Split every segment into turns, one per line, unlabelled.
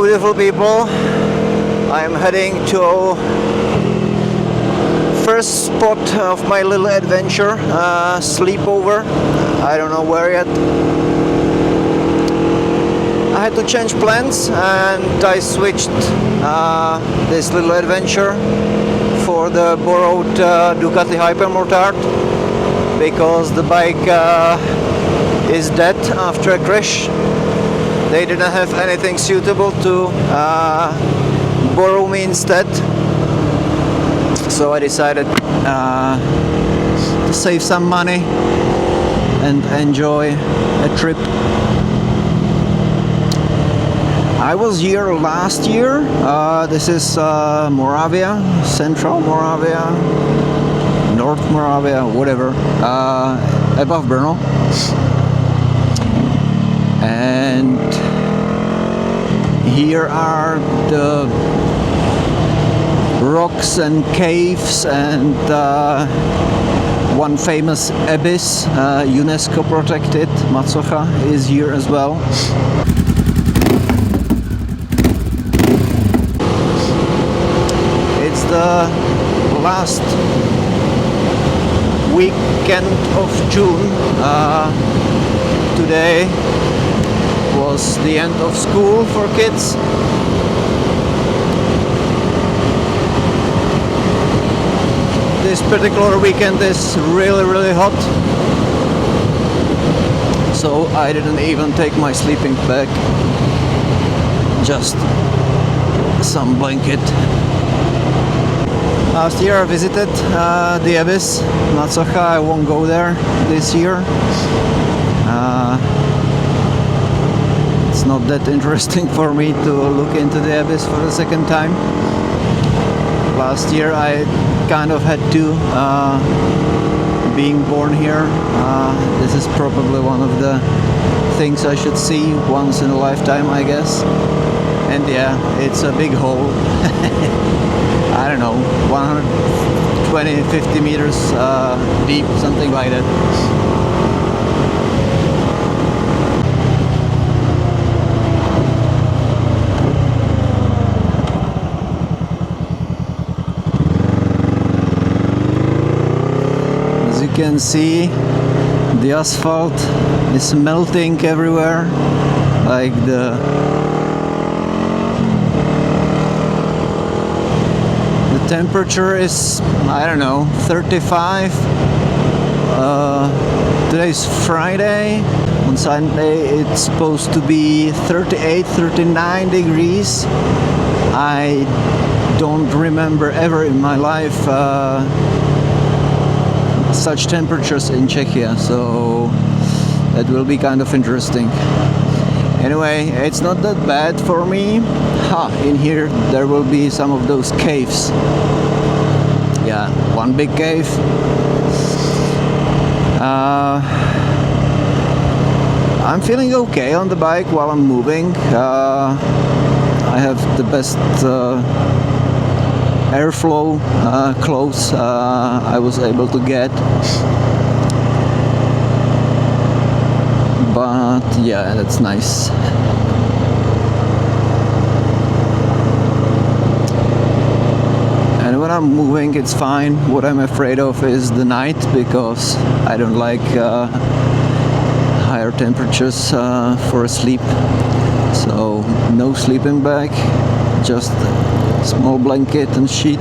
beautiful people. I'm heading to first spot of my little adventure, sleepover. I don't know where yet. I had to change plans and I switched this little adventure for the borrowed Ducati Hypermotard because the bike is dead after a crash. They didn't have anything suitable to borrow me instead, so I decided to save some money and enjoy a trip. I was here last year. This is Moravia, Central Moravia, North Moravia, whatever, above Brno. And here are the rocks and caves and one famous abyss, UNESCO protected, Macocha, is here as well. It's the last weekend of June. Today was the end of school for kids. This particular weekend is really hot, so I didn't even take my sleeping bag, just some blanket. Last year I visited the abyss, Macocha. I won't go there this year. It's not that interesting for me to look into the abyss for the second time. Last year I kind of had to, being born here. This is probably one of the things I should see once in a lifetime, I guess. And yeah, it's a big hole. I don't know, 120, 50 meters deep, something like that. As you can see, the asphalt is melting everywhere, like the temperature is, I don't know, 35. Today's Friday. On Sunday it's supposed to be 38, 39 degrees. I don't remember ever in my life such temperatures in Czechia, so that will be kind of interesting. Anyway, it's not that bad for me. In here there will be some of those caves. Yeah, one big cave. I'm feeling okay on the bike while I'm moving. I have the best airflow clothes I was able to get. But yeah, that's nice. And when I'm moving, it's fine. What I'm afraid of is the night, because I don't like higher temperatures for sleep. So no sleeping bag, just a small blanket and sheet,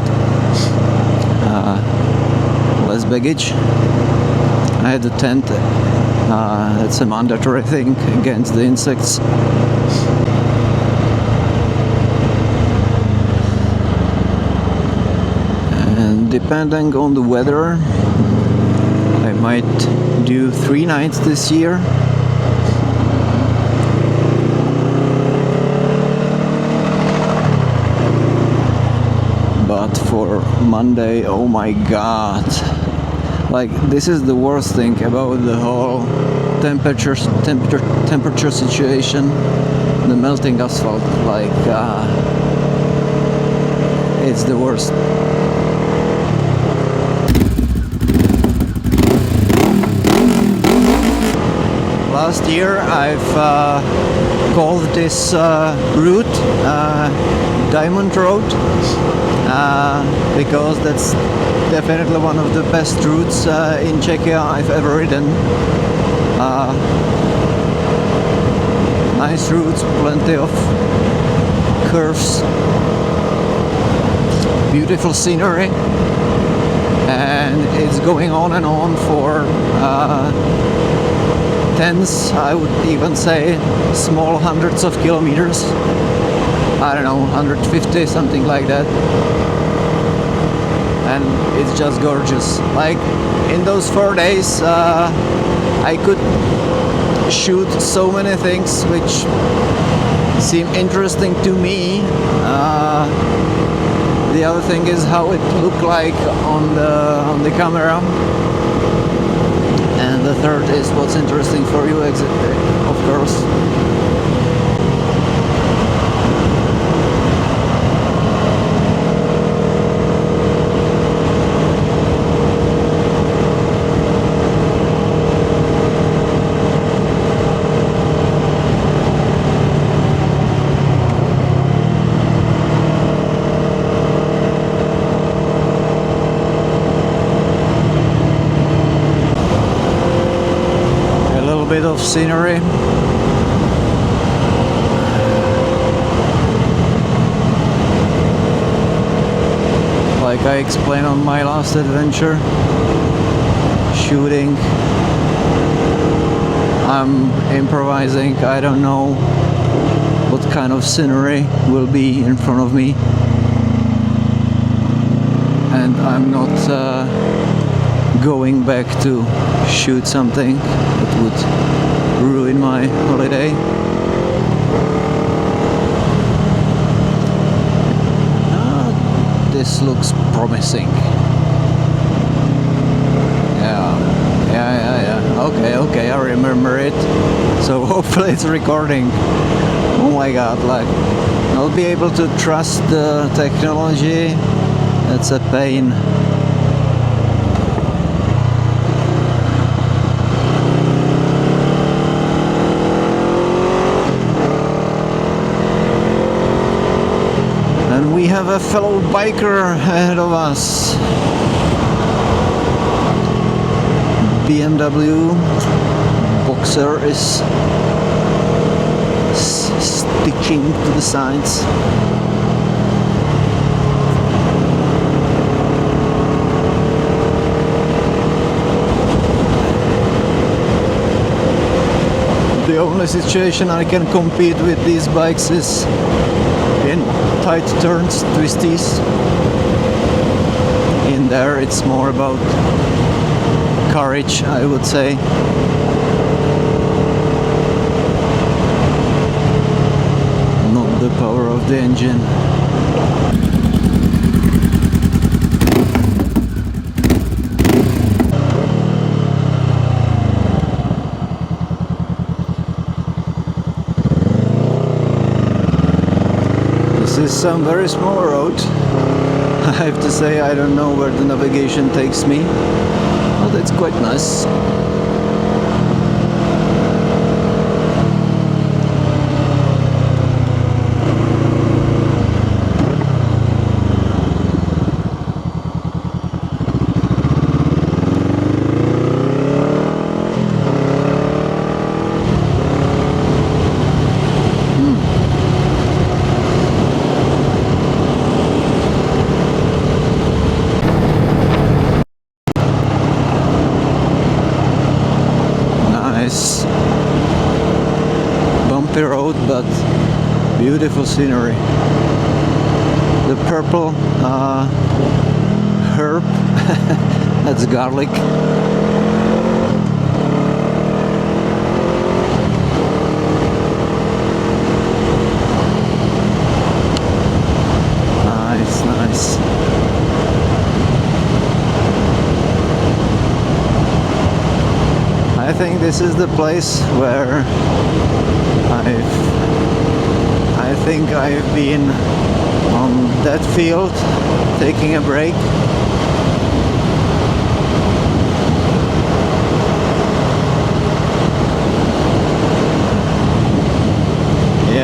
less baggage. I had a tent. That's a mandatory thing against the insects. And depending on the weather, I might do 3 nights this year. But for Monday, oh my god. Like, this is the worst thing about the whole temperature situation, the melting asphalt. Like, it's the worst. last year I've called this route Diamond Road because that's definitely one of the best routes in Czechia I've ever ridden. Nice routes, plenty of curves, beautiful scenery, and it's going on and on for tens, I would even say small hundreds of kilometers. I don't know, 150, something like that. And it's just gorgeous. Like in those 4 days I could shoot so many things which seem interesting to me. The other thing is how it looked like on the camera, and the third is what's interesting for you, of course. Bit of scenery. Like I explained on my last adventure, shooting, I'm improvising. I don't know what kind of scenery will be in front of me, and I'm not going back to shoot something that would ruin my holiday. This looks promising. Yeah. Okay, I remember it. So hopefully it's recording. Oh my god, like I'll be able to trust the technology. That's a pain. And we have a fellow biker ahead of us. BMW Boxer is sticking to the sides. The only situation I can compete with these bikes is in tight turns, twisties. In there it's more about courage, I would say. Not the power of the engine. This is some very small road. I have to say I don't know where the navigation takes me, but it's quite nice. Bumpy road, but beautiful scenery. The purple herb, that's garlic. Nice. I think this is the place where I think I've been on that field taking a break.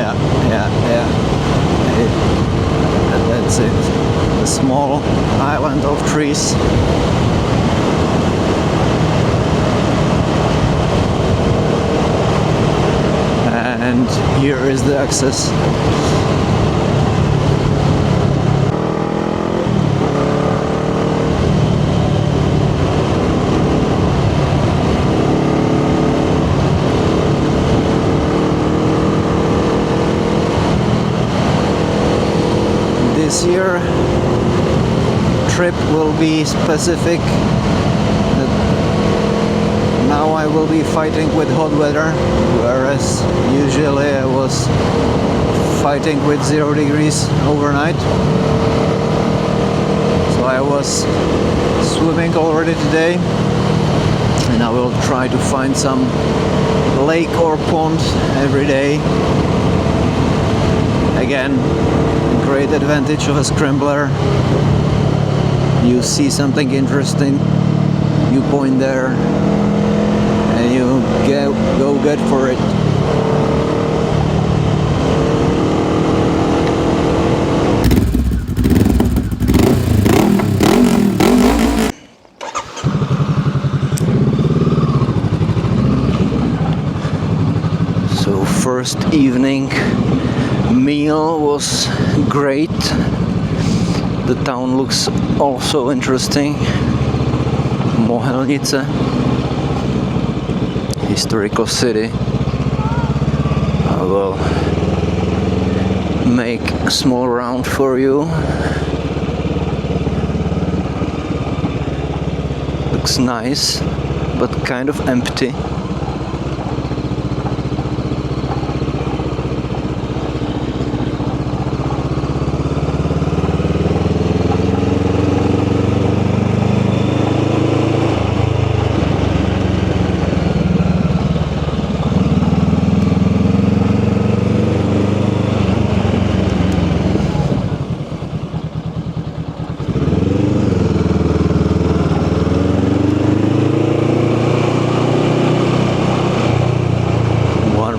yeah. That's it. A small island of trees. And here is the access. This year trip will be specific. Now I will be fighting with hot weather, whereas usually I was fighting with 0 degrees overnight. So I was swimming already today, and I will try to find some lake or pond every day. Again, great advantage of a Scrambler. You see something interesting, you point there, and you go good for it. So first evening meal was great. The town looks also interesting. Mohelnice, historical city. I will make a small round for you. Looks nice, but kind of empty.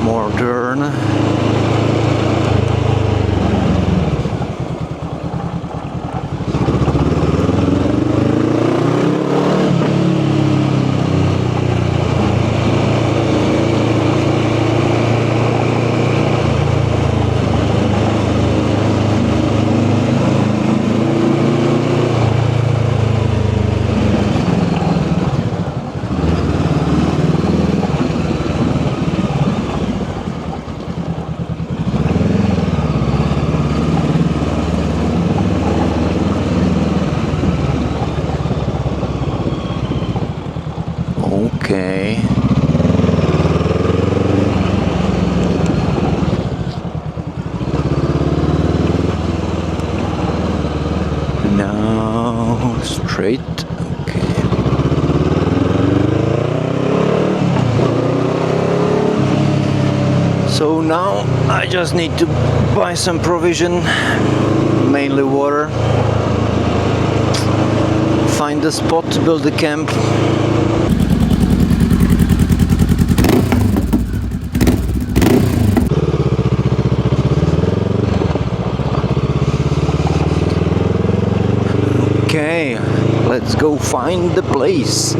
More turn. Okay. Now straight. Okay. So now I just need to buy some provision, mainly water. Find a spot to build a camp. Okay, let's go find the place.